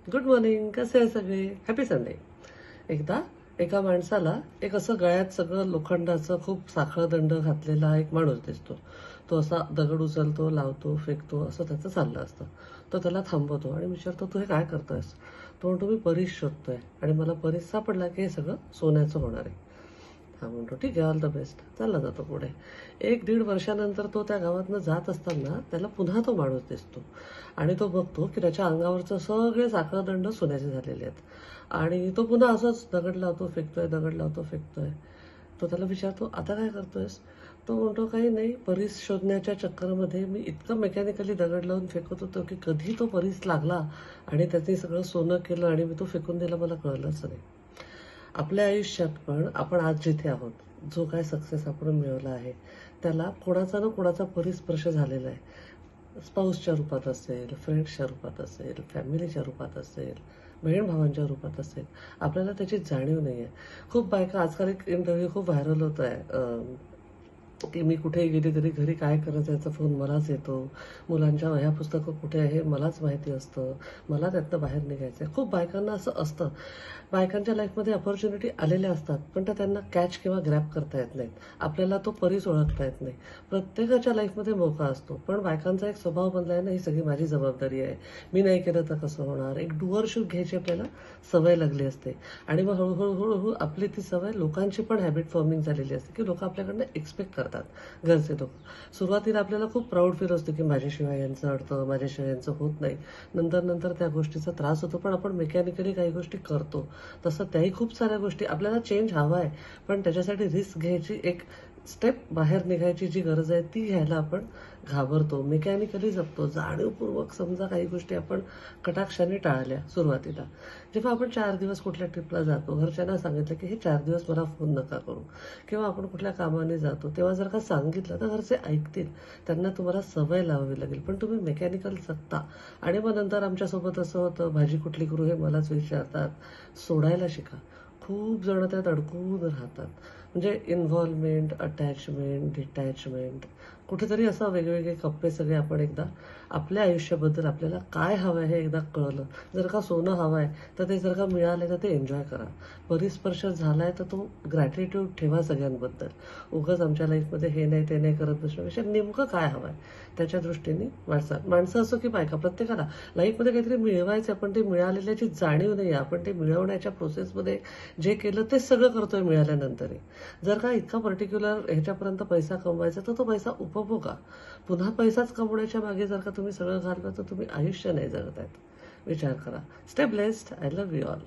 Good morning. कसे आहे सगळे? Happy Sunday. एकदा एका माणसाला एक असं गळ्यात सगळं लोखंडाचं खूप साखळदंड घातलेला एक माणूस दिसतो. तो असा दगड उचलतो, लावतो, फेकतो, असं त्याचं चाललं असतं. तो त्याला थांबवतो आणि विचारतो, तू हे काय करतोयस? तो म्हणतो, मी परीस शोधतोय आणि मला परीस सापडला की हे सगळं सोन्याचं होणार आहे. हा म्हणतो, ठीक आहे, ऑल द बेस्ट. चालला जातो पुढे. 1-1.5 वर्षानंतर तो त्या गावातनं जात असताना त्याला पुन्हा तो माणूस दिसतो आणि तो बघतो की त्याच्या अंगावरचं सगळे साखळदंड सोन्याचे झालेले आहेत आणि तो पुन्हा असंच दगड लावतो, फेकतोय, दगड लावतो, फेकतोय. तो त्याला विचारतो, आता काय करतोयस? तो म्हणतो, काही नाही, परीस शोधण्याच्या चक्करमध्ये मी इतकं मेकॅनिकली दगड लावून फेकत होतो की कधी तो परीस लागला आणि त्याने सगळं सोनं केलं आणि मी तो फेकून दिला, मला कळलंच नाही. आपल्या आयुष्यात पण आपण आज जिथे आहोत, जो काय सक्सेस आपण मिळवला आहे, त्याला कोणाचा ना कोणाचा परिस्पर्श झालेला आहे. स्पाऊसच्या रूपात असेल, फ्रेंड्सच्या रूपात असेल, फॅमिलीच्या रूपात असेल, बहीण भावांच्या रूपात असेल. आपल्याला त्याची जाणीव नाही आहे. खूप बायका, आजकाल एक इंटरव्ह्यू खूप व्हायरल होत आहे की मी कुठेही गेली तरी घरी काय करायचं याचा फोन मलाच येतो, मुलांच्या वह्या पुस्तकं कुठे आहे मलाच माहिती असतं, मला त्यातनं बाहेर निघायचं आहे. खूप बायकांना असं असतं. बायकांच्या लाईफमध्ये अपॉर्च्युनिटी आलेल्या असतात, पण त्या त्यांना कॅच किंवा ग्रॅब करता येत नाहीत. आपल्याला तो परीस ओळखता येत नाही. प्रत्येकाच्या लाईफमध्ये मोका असतो, पण बायकांचा एक स्वभाव बनला आहे ना, ही सगळी माझी जबाबदारी आहे, मी नाही केलं तर कसं होणार. एक डुअरशिप घ्यायची आपल्याला सवय लागली असते आणि मग हळूहळू हळूहळू आपली ती सवय लोकांची पण हॅबिट फॉर्मिंग झालेली असते की लोक आपल्याकडनं एक्सपेक्ट करतात. घरचे लोक सुरुवातीला आपल्याला खूप प्राऊड फील असतो की माझ्याशिवाय यांचं अडतं, माझ्याशिवाय यांचं होत नाही. नंतर नंतर त्या गोष्टीचा त्रास होतो, पण आपण मेकॅनिकली काही गोष्टी करतो. तसं त्याही खूप साऱ्या गोष्टी आपल्याला चेंज हवा आहे, पण त्याच्यासाठी रिस्क घ्यायची, एक स्टेप बाहेर निघायची जी गरज आहे ती घ्यायला आपण घाबरतो, मेकॅनिकली जगतो. जाणीवपूर्वक समजा काही गोष्टी आपण कटाक्षाने टाळल्या सुरुवातीला. जेव्हा आपण 4 दिवस कुठल्या ट्रिपला जातो, घरच्यांना सांगितलं की हे 4 दिवस मला फोन नका करू, किंवा आपण कुठल्या कामाने जातो तेव्हा जर का सांगितलं तर घरचे ऐकतील. त्यांना तुम्हाला सवय लावावी लागेल, पण तुम्ही मेकॅनिकल जगता. आणि मग नंतर आमच्यासोबत असं होतं, भाजी कुठली करू हे मलाच विचारतात. सोडायला शिका. खूप जण त्यात अडकून राहतात. म्हणजे इन्व्हॉल्वमेंट, अटॅचमेंट, डिटॅचमेंट, कुठेतरी असं वेगवेगळे कप्पे सगळे आपण एकदा आपल्या आयुष्याबद्दल आपल्याला काय हवं आहे हे एकदा कळलं. जर का सोनं हवं आहे तर ते जर का मिळालं तर ते एन्जॉय करा. परिस्पर्श झाला आहे तर तो ग्रॅटिट्यूड ठेवा सगळ्यांबद्दल. उगाच आमच्या लाईफमध्ये हे नाही ते नाही करत बसण्यापेक्षा नेमकं काय हवं आहे त्याच्या दृष्टीने माणसं असो की बायका, प्रत्येकाला लाईफमध्ये काहीतरी मिळवायचं, पण ते मिळालेल्याची जाणीव नाही आहे. आपण ते मिळवण्याच्या प्रोसेसमध्ये जे केलं तेच सगळं करतोय मिळाल्यानंतरही. जर का इतका पर्टिक्युलर ह्याच्यापर्यंत पैसा कमवायचा तर तो पैसा उपभोगा. पुन्हा पैसाच कमवण्याच्या मागे जर का तुम्ही सगळं घालता तर तुम्ही आयुष्य नाही जगत आहेत. विचार करा. Stay blessed. I love you all.